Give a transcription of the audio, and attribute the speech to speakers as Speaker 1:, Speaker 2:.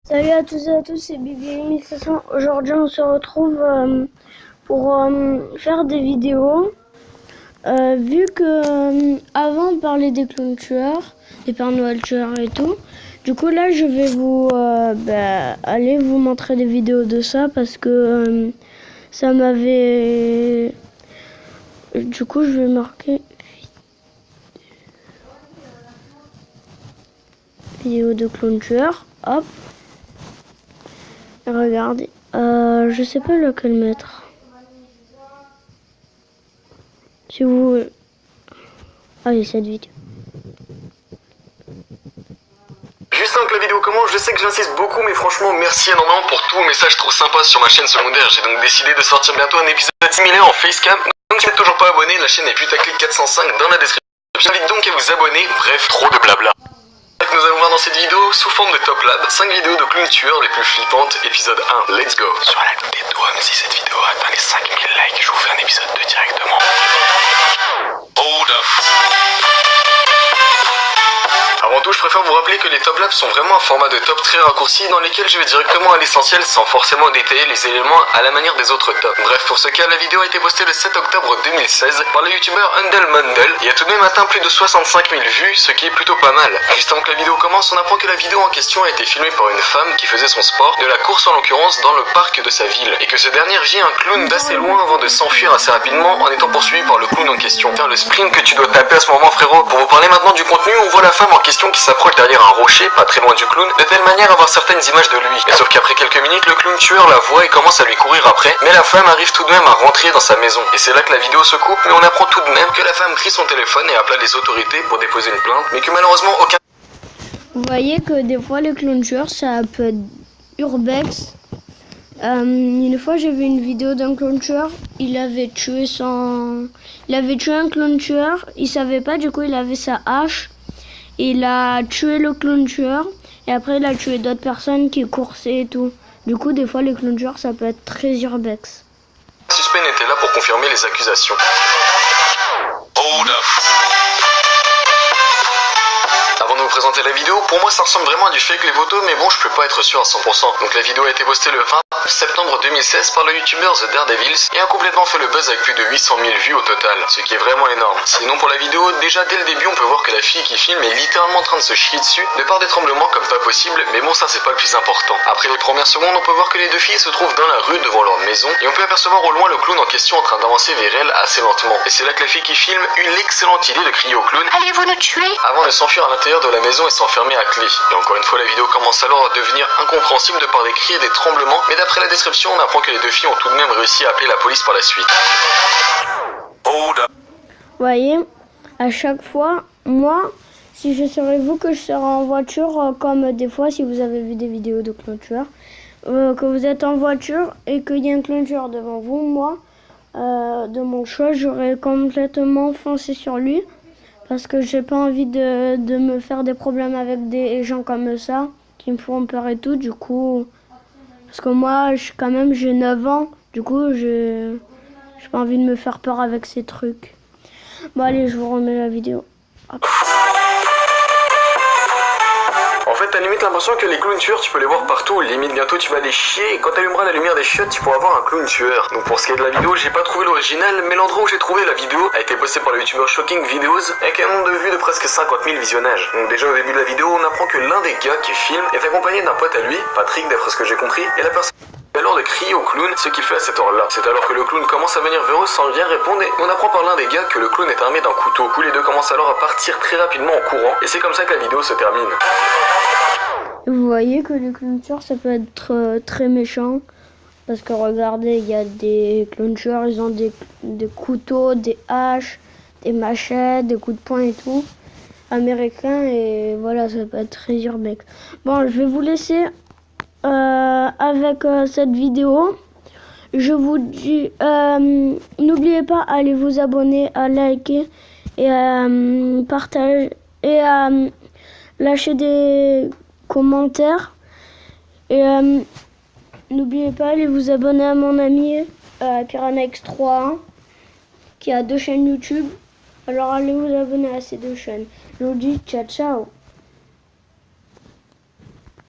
Speaker 1: Salut à tous et à tous, c'est Bibi1700. Aujourd'hui, on se retrouve pour faire des vidéos. Vu que avant on parlait des clowns tueurs, des Pères Noël tueurs et tout. Du coup, là, je vais vous aller vous montrer des vidéos de ça parce que ça m'avait. Du coup, je vais marquer vidéo de clowns tueurs. Hop. Regardez, je sais pas lequel mettre. Si vous... Allez, cette vidéo.
Speaker 2: Juste avant que la vidéo commence, je sais que j'insiste beaucoup, mais franchement, merci énormément pour tous vos messages trop sympas sur ma chaîne secondaire. J'ai donc décidé de sortir bientôt un épisode similaire en facecam. Donc si vous n'êtes toujours pas abonné, la chaîne est putaclic 405 dans la description. J'invite donc à vous abonner, bref, trop de blabla. Nous allons voir dans cette vidéo, sous forme de top lab, 5 vidéos de clowns tueurs les plus flippantes. Épisode 1, let's go. Sur la coupe des doigts, si cette vidéo atteint les 5000 likes, je vous fais un épisode 2 directement. Hold up. Avant tout, je préfère vous rappeler que les top labs sont vraiment un format de top très raccourci dans lesquels je vais directement à l'essentiel sans forcément détailler les éléments à la manière des autres tops. Bref, pour ce cas, la vidéo a été postée le 7 octobre 2016 par le youtubeur Undel Mundel et a tout de même atteint plus de 65 000 vues, ce qui est plutôt pas mal. Juste avant que la vidéo commence, on apprend que la vidéo en question a été filmée par une femme qui faisait son sport, de la course en l'occurrence, dans le parc de sa ville, et que ce dernier vit un clown d'assez loin avant de s'enfuir assez rapidement en étant poursuivi par le clown en question. Tiens, le sprint que tu dois taper à ce moment, frérot. Pour vous parler maintenant du contenu, on voit la femme en question qui s'approche derrière un rocher, pas très loin du clown, de telle manière à avoir certaines images de lui. Et sauf qu'après quelques minutes, le clown tueur la voit et commence à lui courir après, mais la femme arrive tout de même à rentrer dans sa maison. Et c'est là que la vidéo se coupe, mais on apprend tout de même que la femme prit son téléphone et appela les autorités pour déposer une plainte, mais que malheureusement aucun...
Speaker 1: Vous voyez que des fois les clowns tueurs, ça peut être urbex. Une fois j'ai vu une vidéo d'un clown tueur, il avait tué un clown tueur, il savait pas, du coup il avait sa hache. Il a tué le clown tueur et après il a tué d'autres personnes qui coursaient et tout. Du coup, des fois, les clowns tueurs, ça peut être très urbex.
Speaker 2: Le suspect n'était là pour confirmer les accusations. Hold up. Avant de vous présenter la vidéo, pour moi ça ressemble vraiment à du fake les photos, mais bon, je peux pas être sûr à 100%. Donc la vidéo a été postée le 20 septembre 2016 par le youtubeur The Daredevils et a complètement fait le buzz avec plus de 800 000 vues au total, ce qui est vraiment énorme. Sinon pour la vidéo, déjà dès le début on peut voir que la fille qui filme est littéralement en train de se chier dessus, de par des tremblements comme pas possible, mais bon ça c'est pas le plus important. Après les premières secondes, on peut voir que les deux filles se trouvent dans la rue devant leur maison et on peut apercevoir au loin le clown en question en train d'avancer vers elle assez lentement. Et c'est là que la fille qui filme eut l'excellente idée de crier au clown « Allez-vous nous tuer ?» avant de s'enfuir à l'intérieur de la maison et s'enfermer à clé. Et encore une fois la vidéo commence alors à devenir incompréhensible de par des cris et des tremblements, mais d'après la description on apprend que les deux filles ont tout de même réussi à appeler la police par la suite.
Speaker 1: Vous voyez, à chaque fois, moi, si je serais vous que je serais en voiture, comme des fois si vous avez vu des vidéos de clown tueurs, que vous êtes en voiture et qu'il y a un clown tueur devant vous, moi, de mon choix, j'aurais complètement foncé sur lui. Parce que j'ai pas envie de me faire des problèmes avec des gens comme ça, qui me font peur et tout, du coup... Parce que moi, j'ai 9 ans, du coup, j'ai pas envie de me faire peur avec ces trucs. Bon allez, je vous remets la vidéo. Hop.
Speaker 2: En fait, t'as limite l'impression que les clowns tueurs, tu peux les voir partout. Limite, bientôt, tu vas les chier. Et quand t'allumeras la lumière des chiottes, tu pourras voir un clown tueur. Donc, pour ce qui est de la vidéo, j'ai pas trouvé l'original, mais l'endroit où j'ai trouvé la vidéo a été posté par le youtubeur Shocking Videos avec un nombre de vues de presque 50 000 visionnages. Donc, déjà, au début de la vidéo, on apprend que l'un des gars qui filme est accompagné d'un pote à lui, Patrick, d'après ce que j'ai compris, et la personne alors de crier au clown, ce qu'il fait à cette heure-là. C'est alors que le clown commence à venir vers eux sans rien répondre et on apprend par l'un des gars que le clown est armé d'un couteau. Du coup, les deux commencent alors à partir très rapidement en courant et c'est comme ça que la vidéo se termine.
Speaker 1: Vous voyez que les clowns tueurs, ça peut être très méchant. Parce que regardez, il y a des clowns tueurs, ils ont des couteaux, des haches, des machettes, des coups de poing et tout. Américains et voilà, ça peut être très urbex. Bon, je vais vous laisser... avec cette vidéo. Je vous dis n'oubliez pas allez vous abonner, à liker et à partager et à lâcher des commentaires et n'oubliez pas allez vous abonner à mon ami PiranhaX3 qui a 2 chaînes YouTube. Alors allez vous abonner à ces 2 chaînes. Je vous dis ciao ciao.